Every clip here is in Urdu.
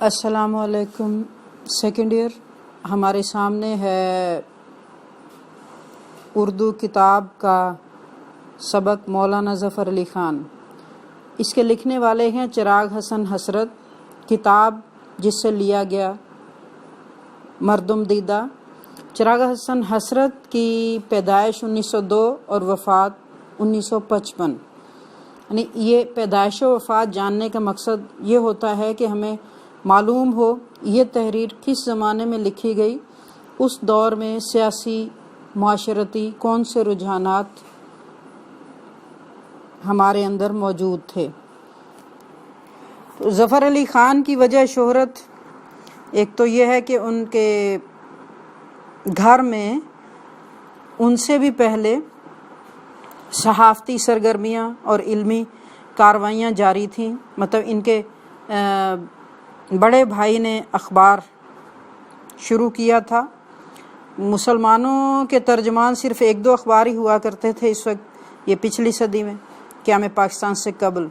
السلام علیکم۔ سیکنڈ ایئر ہمارے سامنے ہے اردو کتاب کا سبق مولانا ظفر علی خان۔ اس کے لکھنے والے ہیں چراغ حسن حسرت۔ کتاب جس سے لیا گیا مردم دیدہ۔ چراغ حسن حسرت کی پیدائش 1902 اور وفات 1955۔ یعنی یہ پیدائش و وفات جاننے کا مقصد یہ ہوتا ہے کہ ہمیں معلوم ہو یہ تحریر کس زمانے میں لکھی گئی، اس دور میں سیاسی معاشرتی کون سے رجحانات ہمارے اندر موجود تھے۔ ظفر علی خان کی وجہ شہرت ایک تو یہ ہے کہ ان کے گھر میں ان سے بھی پہلے صحافتی سرگرمیاں اور علمی کاروائیاں جاری تھیں۔ مطلب ان کے بڑے بھائی نے اخبار شروع کیا تھا۔ مسلمانوں کے ترجمان صرف ایک دو اخبار ہی ہوا کرتے تھے اس وقت، یہ پچھلی صدی میں، قیام پاکستان سے قبل۔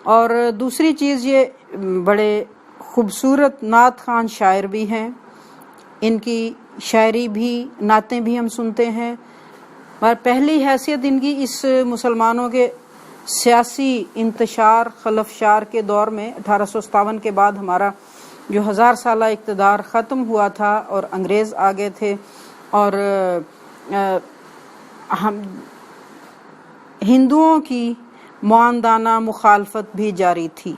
اور دوسری چیز یہ بڑے خوبصورت نعت خوان شاعر بھی ہیں، ان کی شاعری بھی نعتیں بھی ہم سنتے ہیں۔ اور پہلی حیثیت ان کی اس مسلمانوں کے سیاسی انتشار خلفشار کے دور میں 1857 کے بعد ہمارا جو 1000 سالہ اقتدار ختم ہوا تھا اور انگریز آ گئے تھے اور ہم ہندوؤں کی معاندانہ مخالفت بھی جاری تھی۔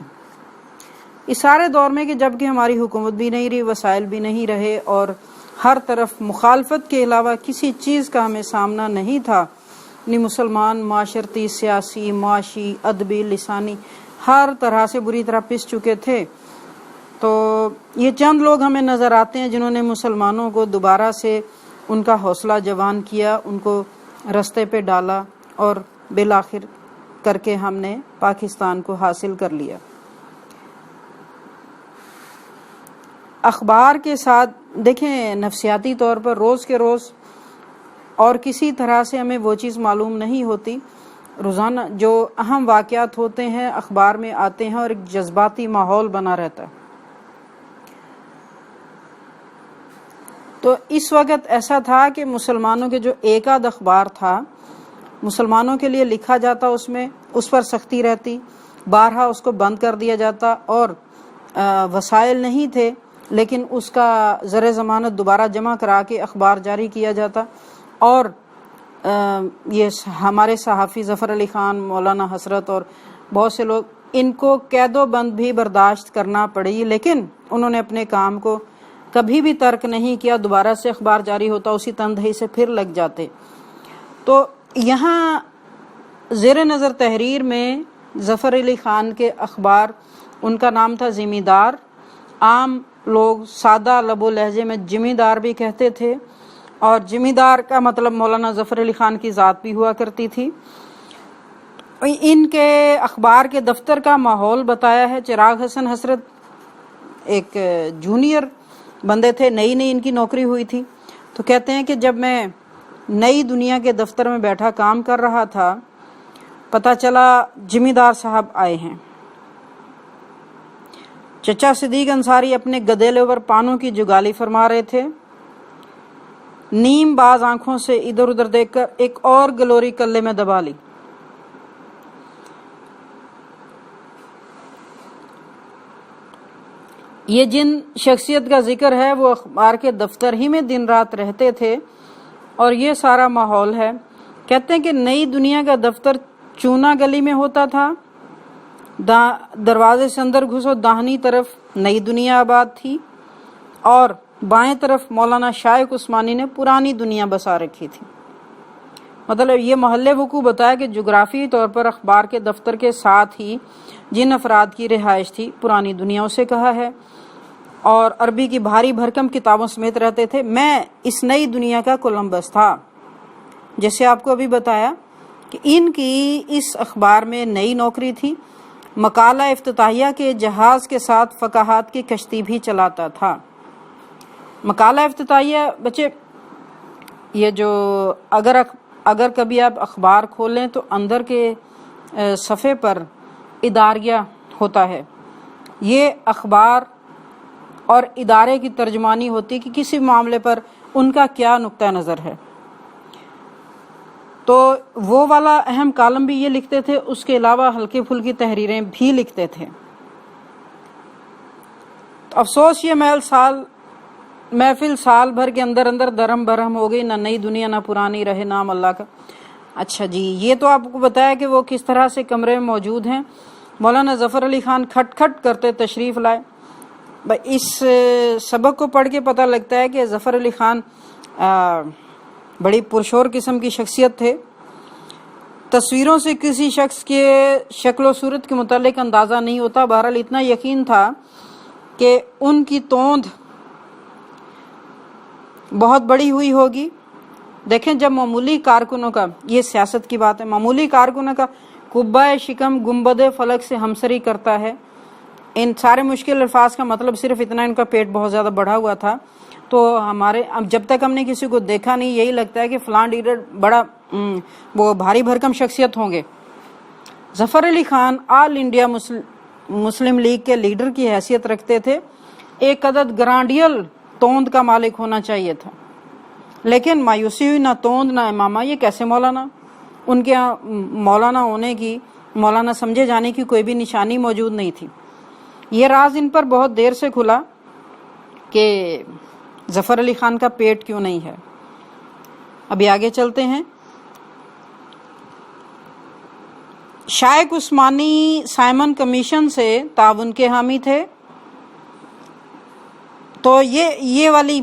اس سارے دور میں کہ جب کہ ہماری حکومت بھی نہیں رہی، وسائل بھی نہیں رہے اور ہر طرف مخالفت کے علاوہ کسی چیز کا ہمیں سامنا نہیں تھا، یعنی مسلمان معاشرتی سیاسی معاشی ادبی لسانی ہر طرح سے بری طرح پس چکے تھے، تو یہ چند لوگ ہمیں نظر آتے ہیں جنہوں نے مسلمانوں کو دوبارہ سے ان کا حوصلہ جوان کیا، ان کو رستے پہ ڈالا اور بالآخر کر کے ہم نے پاکستان کو حاصل کر لیا۔ اخبار کے ساتھ دیکھیں نفسیاتی طور پر روز کے روز اور کسی طرح سے ہمیں وہ چیز معلوم نہیں ہوتی، روزانہ جو اہم واقعات ہوتے ہیں اخبار میں آتے ہیں اور ایک جذباتی ماحول بنا رہتا ہے۔ تو اس وقت ایسا تھا کہ مسلمانوں کے جو ایک آدھ اخبار تھا مسلمانوں کے لیے لکھا جاتا، اس پر سختی رہتی، بارہا اس کو بند کر دیا جاتا اور وسائل نہیں تھے لیکن اس کا زر ضمانت دوبارہ جمع کرا کے اخبار جاری کیا جاتا۔ اور یہ ہمارے صحافی ظفر علی خان، مولانا حسرت اور بہت سے لوگ، ان کو قید و بند بھی برداشت کرنا پڑی لیکن انہوں نے اپنے کام کو کبھی بھی ترک نہیں کیا، دوبارہ سے اخبار جاری ہوتا اسی تندہی سے پھر لگ جاتے۔ تو یہاں زیر نظر تحریر میں ظفر علی خان کے اخبار، ان کا نام تھا ذمہ دار، عام لوگ سادہ لب و لہجے میں ذمہ دار بھی کہتے تھے، اور ذمہ دار کا مطلب مولانا ظفر علی خان کی ذات بھی ہوا کرتی تھی۔ ان کے اخبار کے دفتر کا ماحول بتایا ہے چراغ حسن حسرت ایک جونیئر بندے تھے، نئی نئی ان کی نوکری ہوئی تھی، تو کہتے ہیں کہ جب میں نئی دنیا کے دفتر میں بیٹھا کام کر رہا تھا، پتہ چلا ذمہ دار صاحب آئے ہیں۔ چچا صدیق انصاری اپنے گدیلے پر پانوں کی جگالی فرما رہے تھے، نیم باز آنکھوں سے ادھر ادھر دیکھ کر ایک اور گلوری کلے میں دبا لی۔ یہ جن شخصیت کا ذکر ہے وہ اخبار کے دفتر ہی میں دن رات رہتے تھے اور یہ سارا ماحول ہے۔ کہتے ہیں کہ نئی دنیا کا دفتر چونا گلی میں ہوتا تھا، دروازے سے اندر گھسو داہنی طرف نئی دنیا آباد تھی اور بائیں طرف مولانا شائق عثمانی نے پرانی دنیا بسا رکھی تھی۔ مطلب یہ محلے وقوع بتایا کہ جغرافی طور پر اخبار کے دفتر کے ساتھ ہی جن افراد کی رہائش تھی پرانی دنیا اسے کہا ہے، اور عربی کی بھاری بھرکم کتابوں سمیت رہتے تھے۔ میں اس نئی دنیا کا کولمبس تھا، جیسے آپ کو ابھی بتایا کہ ان کی اس اخبار میں نئی نوکری تھی۔ مقالہ افتتاحیہ کے جہاز کے ساتھ فقاہات کی کشتی بھی چلاتا تھا۔ مقالہ افتتاحیہ بچے یہ جو اگر کبھی آپ اخبار کھولیں تو اندر کے صفحے پر اداریہ ہوتا ہے، یہ اخبار اور ادارے کی ترجمانی ہوتی ہے کہ کسی معاملے پر ان کا کیا نقطہ نظر ہے. تو وہ والا اہم کالم بھی یہ لکھتے تھے، اس کے علاوہ ہلکی پھلکی تحریریں بھی لکھتے تھے. افسوس یہ محفل سال بھر کے اندر درہم برہم ہو گئی، نہ نئی دنیا نہ پرانی رہے نام اللہ کا. اچھا جی، یہ تو آپ کو بتایا کہ وہ کس طرح سے کمرے میں موجود ہیں. مولانا ظفر علی خان کھٹ کھٹ کرتے تشریف لائے. اس سبق کو پڑھ کے پتہ لگتا ہے کہ ظفر علی خان بڑی پرشور قسم کی شخصیت تھے. تصویروں سے کسی شخص کے شکل و صورت کے متعلق اندازہ نہیں ہوتا، بہرحال اتنا یقین تھا کہ ان کی توند بہت بڑی ہوئی ہوگی. دیکھیں، جب معمولی کارکنوں کا، یہ سیاست کی بات ہے، معمولی کارکنوں کا قبہ شکم گنبد فلک سے ہمسری کرتا ہے. ان سارے مشکل الفاظ کا مطلب صرف اتنا، ان کا پیٹ بہت زیادہ بڑھا ہوا تھا. تو جب تک ہم نے کسی کو دیکھا نہیں، یہی لگتا ہے کہ فلاں لیڈر بڑا وہ بھاری بھرکم شخصیت ہوں گے. ظفر علی خان آل انڈیا مسلم لیگ کے لیڈر کی حیثیت رکھتے تھے. ایک عدد گرانڈیل توند کا مالک ہونا چاہیے تھا، لیکن مایوسی ہوئی، نہ توند نہ امامہ. یہ کیسے مولانا؟ ان کے مولانا ہونے کی، مولانا سمجھے جانے کی کوئی بھی نشانی موجود نہیں تھی. یہ راز ان پر بہت دیر سے کھلا کہ ظفر علی خان کا پیٹ کیوں نہیں ہے. ابھی آگے چلتے ہیں. شائق عثمانی سائمن کمیشن سے تعاون کے حامی تھے. تو یہ والی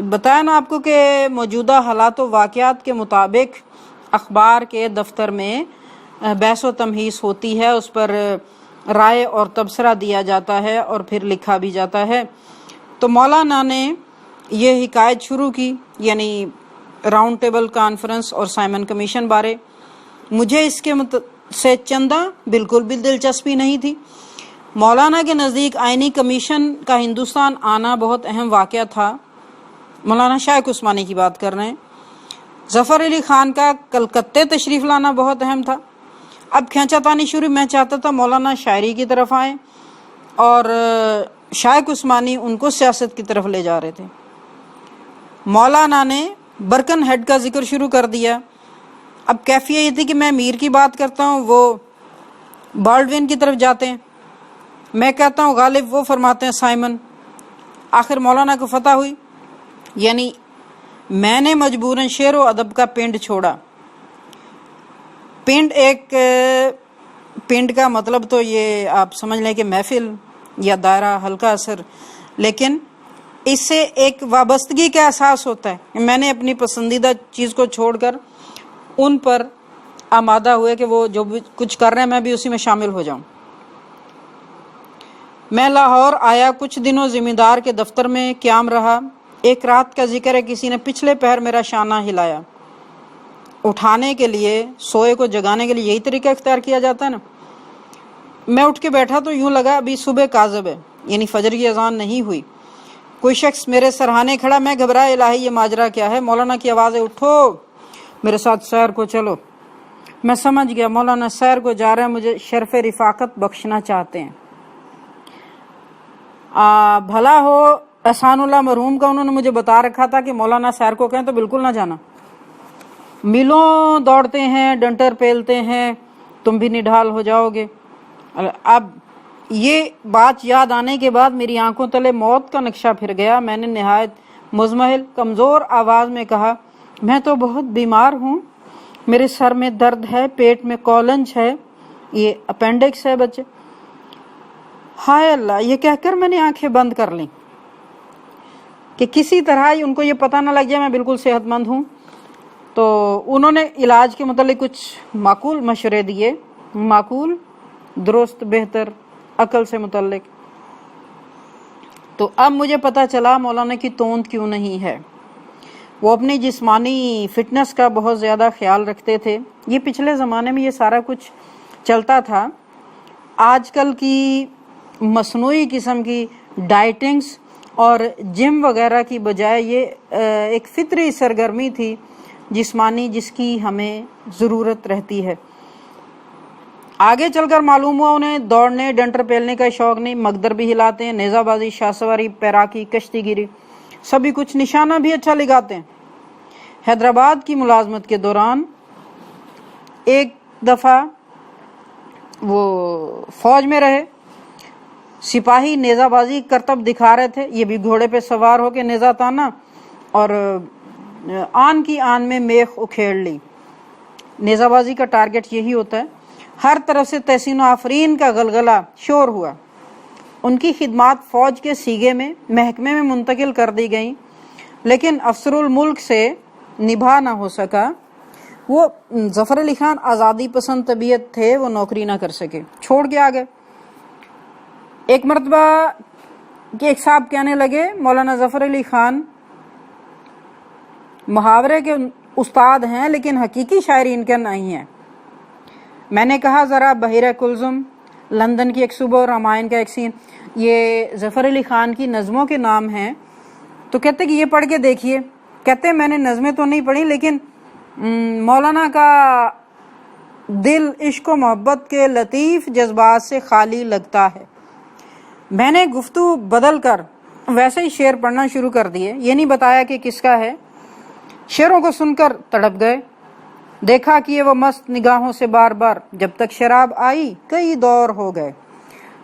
بتایا نا آپ کو کہ موجودہ حالات و واقعات کے مطابق اخبار کے دفتر میں بحث و تمہیس ہوتی ہے، اس پر رائے اور تبصرہ دیا جاتا ہے اور پھر لکھا بھی جاتا ہے. تو مولانا نے یہ حکایت شروع کی، یعنی راؤنڈ ٹیبل کانفرنس اور سائمن کمیشن بارے. مجھے اس کے سے چندہ بالکل بھی دلچسپی نہیں تھی. مولانا کے نزدیک آئینی کمیشن کا ہندوستان آنا بہت اہم واقعہ تھا. مولانا شائق عثمانی کی بات کر رہے ہیں. ظفر علی خان کا کلکتے تشریف لانا بہت اہم تھا. اب کھینچا تانی شروع. میں چاہتا تھا مولانا شاعری کی طرف آئیں اور شائق عثمانی ان کو سیاست کی طرف لے جا رہے تھے. مولانا نے برکن ہیڈ کا ذکر شروع کر دیا. اب کیفیت یہ تھی کہ میں میر کی بات کرتا ہوں، وہ بالڈوین کی طرف جاتے ہیں. میں کہتا ہوں غالب، وہ فرماتے ہیں سائمن. آخر مولانا کو فتح ہوئی، یعنی میں نے مجبوراً شعر و ادب کا پنڈ چھوڑا. پنڈ کا مطلب تو یہ آپ سمجھ لیں کہ محفل یا دائرہ ہلکا اثر، لیکن اس سے ایک وابستگی کا احساس ہوتا ہے کہ میں نے اپنی پسندیدہ چیز کو چھوڑ کر ان پر آمادہ ہوئے کہ وہ جو بھی کچھ کر رہے ہیں میں بھی اسی میں شامل ہو جاؤں. میں لاہور آیا، کچھ دنوں زمیندار کے دفتر میں قیام رہا. ایک رات کا ذکر ہے، کسی نے پچھلے پہر میرا شانہ ہلایا. اٹھانے کے لیے، سوئے کو جگانے کے لیے یہی طریقہ اختیار کیا جاتا ہے نا. میں اٹھ کے بیٹھا تو یوں لگا ابھی صبح کاذب ہے، یعنی فجر کی اذان نہیں ہوئی. کوئی شخص میرے سرہانے کھڑا. میں گھبرایا، الہی یہ ماجرا کیا ہے؟ مولانا کی آواز ہے، اٹھو میرے ساتھ سیر کو چلو. میں سمجھ گیا مولانا سیر کو جا رہے ہیں، مجھے شرف رفاقت بخشنا چاہتے ہیں. بھلا ہو احسان اللہ مرحوم کا، انہوں نے مجھے بتا رکھا تھا کہ مولانا سیر کو کہیں تو بالکل نہ جانا. میلوں دوڑتے ہیں، ڈنٹر پیلتے ہیں، تم بھی نڈھال ہو جاؤ گے. اب یہ بات یاد آنے کے بعد میری آنکھوں تلے موت کا نقشہ پھر گیا. میں نے نہایت مزمحل کمزور آواز میں کہا، میں تو بہت بیمار ہوں، میرے سر میں درد ہے، پیٹ میں کولنج ہے، یہ اپینڈکس ہے بچے. ہائے اللہ، یہ کہہ کر میں نے آنکھیں بند کر لیں کہ کسی طرح ان کو یہ پتہ نہ لگ جائے میں بالکل صحت مند ہوں. تو انہوں نے علاج کے متعلق کچھ معقول مشورے دیے، معقول، درست، بہتر، عقل سے متعلق. تو اب مجھے پتہ چلا مولانا کی توند کیوں نہیں ہے. وہ اپنی جسمانی فٹنس کا بہت زیادہ خیال رکھتے تھے. یہ پچھلے زمانے میں یہ سارا کچھ چلتا تھا. آج کل کی مصنوعی قسم کی ڈائٹنگز اور جم وغیرہ کی بجائے یہ ایک فطری سرگرمی تھی جسمانی، جس کی ہمیں ضرورت رہتی ہے. آگے چل کر معلوم ہوا انہیں دوڑنے ڈنٹر پیلنے کا شوق نہیں، مقدر بھی ہلاتے ہیں، نیزہ بازی، شاہ سواری، پیراکی، کشتی گیری، سبھی کچھ، نشانہ بھی اچھا لگاتے ہیں۔ حیدرآباد کی ملازمت کے دوران ایک دفعہ وہ فوج میں رہے، سپاہی نیزہ بازی کرتب دکھا رہے تھے، یہ بھی گھوڑے پہ سوار ہو کے نیزہ تانا اور آن کی آن میں میخ اکھیڑ لی۔ نیزہ بازی کا ٹارگٹ یہی ہوتا ہے۔ ہر طرف سے تحسین و آفرین کا غلغلہ شور ہوا۔ ان کی خدمات فوج کے سیگے میں محکمے میں منتقل کر دی گئیں، لیکن افسر الملک سے نبھا نہ ہو سکا۔ وہ ظفر علی خان آزادی پسند طبیعت تھے، وہ نوکری نہ کر سکے، چھوڑ کے آ گئے۔ ایک مرتبہ ایک صاحب کہنے لگے مولانا ظفر علی خان محاورے کے استاد ہیں لیکن حقیقی شاعری ان کے نہیں ہیں۔ میں نے کہا ذرا بحیرہ کلزم، لندن کی ایک صبح اور رامائن کا ایک سین، یہ ظفر علی خان کی نظموں کے نام ہیں، تو کہتے کہ یہ پڑھ کے دیکھیے۔ کہتے میں نے نظمیں تو نہیں پڑھی لیکن مولانا کا دل عشق و محبت کے لطیف جذبات سے خالی لگتا ہے۔ میں نے گفتگو بدل کر ویسے ہی شعر پڑھنا شروع کر دیے، یہ نہیں بتایا کہ کس کا ہے۔ شعروں کو سن کر تڑپ گئے، دیکھا کہ یہ وہ مست نگاہوں سے بار بار جب تک شراب آئی کئی دور ہو گئے۔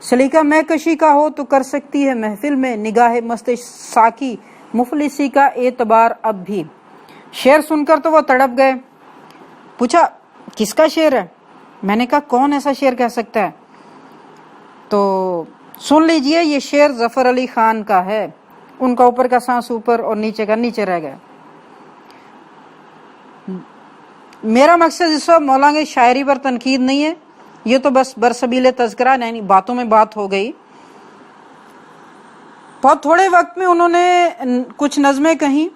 سلیقہ میں کشی کا ہو تو کر سکتی ہے محفل میں نگاہ مست ساکی مفلسی کا اعتبار اب بھی۔ شعر سن کر تو وہ تڑپ گئے۔ پوچھا کس کا شعر ہے؟ میں نے کہا کون ایسا شعر کہہ سکتا ہے؟ تو سن لیجئے، یہ شعر ظفر علی خان کا ہے۔ ان کا اوپر کا سانس اوپر اور نیچے کا نیچے رہ گیا۔ میرا مقصد اس وقت مولانا کی شاعری پر تنقید نہیں ہے، یہ تو بس برسبیل تذکرہ، یعنی باتوں میں بات ہو گئی۔ بہت تھوڑے وقت میں انہوں نے کچھ نظمیں کہیں۔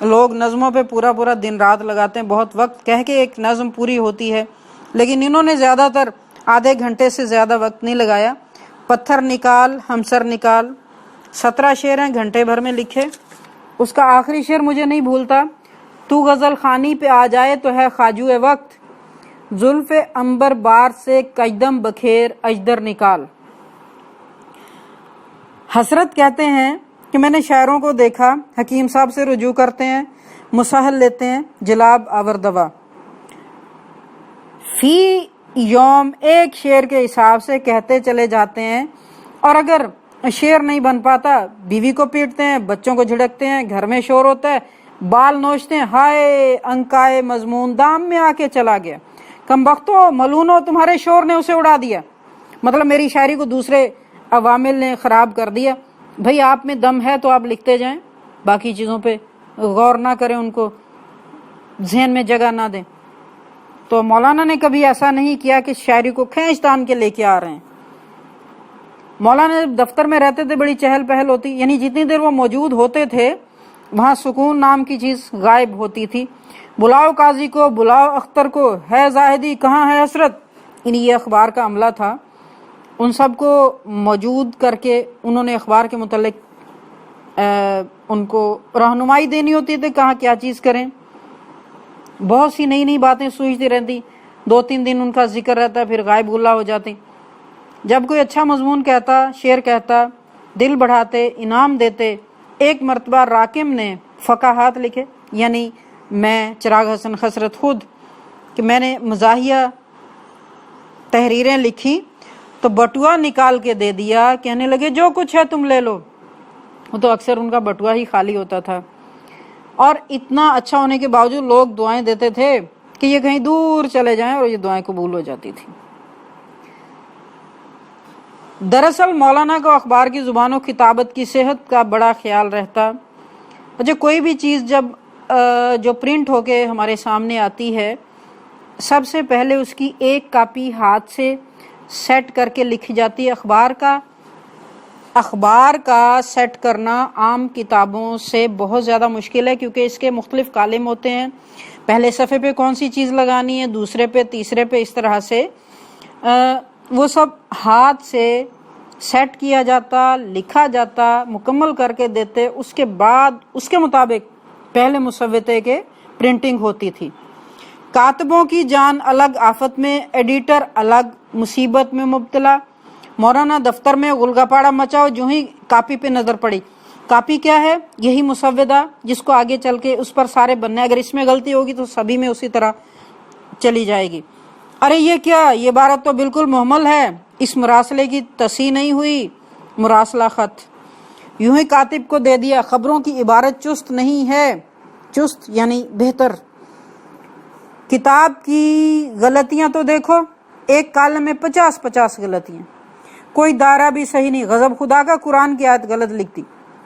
لوگ نظموں پہ پورا پورا دن رات لگاتے ہیں، بہت وقت کہہ کے ایک نظم پوری ہوتی ہے، لیکن انہوں نے زیادہ تر آدھے گھنٹے سے زیادہ وقت نہیں لگایا۔ پتھر نکال ہمسر نکال 17 شعر ہیں، گھنٹے بھر میں لکھے۔ اس کا آخری شعر مجھے نہیں بھولتا، تو غزل خانی پہ آ جائے تو ہے خواجو وقت، زلف عنبر بار سے کجدم بکھیر اجدر نکال۔ حسرت کہتے ہیں کہ میں نے شاعروں کو دیکھا حکیم صاحب سے رجوع کرتے ہیں، مسہل لیتے ہیں، جلاب آور دوا، فی یوم ایک شعر کے حساب سے کہتے چلے جاتے ہیں، اور اگر شعر نہیں بن پاتا بیوی کو پیٹتے ہیں، بچوں کو جھڑکتے ہیں، گھر میں شور ہوتا ہے، بال نوچتے ہیں، ہائے انکائے مضمون دام میں آ کے چلا گیا، کم بختو ملونو تمہارے شور نے اسے اڑا دیا۔ مطلب میری شاعری کو دوسرے عوامل نے خراب کر دیا۔ بھئی آپ میں دم ہے تو آپ لکھتے جائیں، باقی چیزوں پہ غور نہ کریں، ان کو ذہن میں جگہ نہ دیں۔ تو مولانا نے کبھی ایسا نہیں کیا کہ شاعری کو کھینچ تان کے لے کے آ رہے ہیں۔ مولانا جب دفتر میں رہتے تھے بڑی چہل پہل ہوتی، یعنی جتنی دیر وہ موجود ہوتے تھے وہاں سکون نام کی چیز غائب ہوتی تھی۔ بلاؤ قاضی کو، بلاؤ اختر کو، ہے زاہدی کہاں ہے حسرت، یہ اخبار کا عملہ تھا، ان سب کو موجود کر کے انہوں نے اخبار کے متعلق ان کو رہنمائی دینی ہوتی تھی کہاں کیا چیز کریں۔ بہت سی نئی نئی باتیں سوچتی رہتی، 2-3 دن ان کا ذکر رہتا، پھر غائب غلہ ہو جاتے۔ جب کوئی اچھا مضمون کہتا، شعر کہتا، دل بڑھاتے، انعام دیتے۔ ایک مرتبہ راکم نے فقاہات لکھے، یعنی میں چراغ حسن خسرت خود، کہ میں نے مزاحیہ تحریریں لکھی تو بٹوا نکال کے دے دیا، کہنے لگے جو کچھ ہے تم لے لو۔ وہ تو اکثر ان کا بٹوا ہی خالی ہوتا تھا، اور اتنا اچھا ہونے کے باوجود لوگ دعائیں دیتے تھے کہ یہ کہیں دور چلے جائیں، اور یہ دعائیں قبول ہو جاتی تھی۔ دراصل مولانا کو اخبار کی زبان و کتابت کی صحت کا بڑا خیال رہتا۔ اچھا کوئی بھی چیز جب جو پرنٹ ہو کے ہمارے سامنے آتی ہے، سب سے پہلے اس کی ایک کاپی ہاتھ سے سیٹ کر کے لکھی جاتی ہے۔ اخبار کا سیٹ کرنا عام کتابوں سے بہت زیادہ مشکل ہے، کیونکہ اس کے مختلف کالم ہوتے ہیں، پہلے صفحے پہ کون سی چیز لگانی ہے، دوسرے پہ، تیسرے پہ، اس طرح سے وہ سب ہاتھ سے سیٹ کیا جاتا، لکھا جاتا، مکمل کر کے دیتے، اس کے بعد اس کے مطابق پہلے مسودے کے پرنٹنگ ہوتی تھی۔ کاتبوں کی جان الگ آفت میں، ایڈیٹر الگ مصیبت میں مبتلا۔ مولانا دفتر میں غلغہ پاڑا مچاؤ، جو ہی کاپی پہ نظر پڑی۔ کاپی کیا ہے؟ یہی مسودہ جس کو آگے چل کے اس پر سارے بننے، اگر اس میں غلطی ہوگی تو سبھی میں اسی طرح چلی جائے گی۔ ارے یہ کیا، یہ عبارت تو بالکل محمل ہے، اس مراسلے کی تصحیح نہیں ہوئی، مراسلہ خط۔ یوں ہی کاتب کو دے دیا، خبروں کی عبارت چست نہیں ہے، چست یعنی بہتر۔ کتاب کی غلطیاں تو دیکھو، ایک کالم میں 50 غلطیاں، کوئی دائرہ بھی صحیح نہیں، غضب خدا کا، قرآن کی آیت غلط لکھتی۔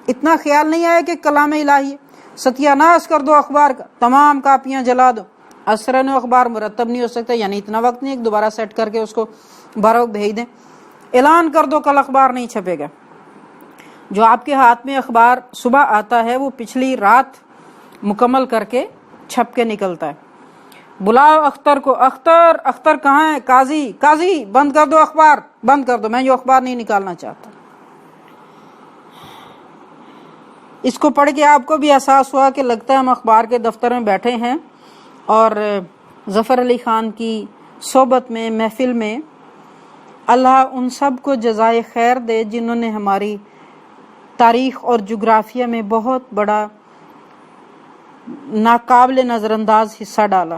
اتنا خیال نہیں آیا کہ کلام الہی ہے، ستیہ ناش کر دو اخبار کا، تمام کاپیاں جلا دو۔ اسرن اخبار مرتب نہیں ہو سکتا، یعنی اتنا وقت نہیں، ایک دوبارہ سیٹ کر کے اس کو بروقت بھیج دیں۔ اعلان کر دو کل اخبار نہیں چھپے گا۔ جو آپ کے ہاتھ میں اخبار صبح آتا ہے وہ پچھلی رات مکمل کر کے چھپ کے نکلتا ہے۔ بلاؤ اختر کو، اختر، اختر کہاں ہے؟ قاضی، قاضی بند کر دو اخبار، بند کر دو، میں یہ اخبار نہیں نکالنا چاہتا۔ اس کو پڑھ کے آپ کو بھی احساس ہوا کہ لگتا ہے ہم اخبار کے دفتر میں بیٹھے ہیں اور ظفر علی خان کی صحبت میں، محفل میں۔ اللہ ان سب کو جزائے خیر دے جنہوں نے ہماری تاریخ اور جغرافیہ میں بہت بڑا ناقابل نظر انداز حصہ ڈالا۔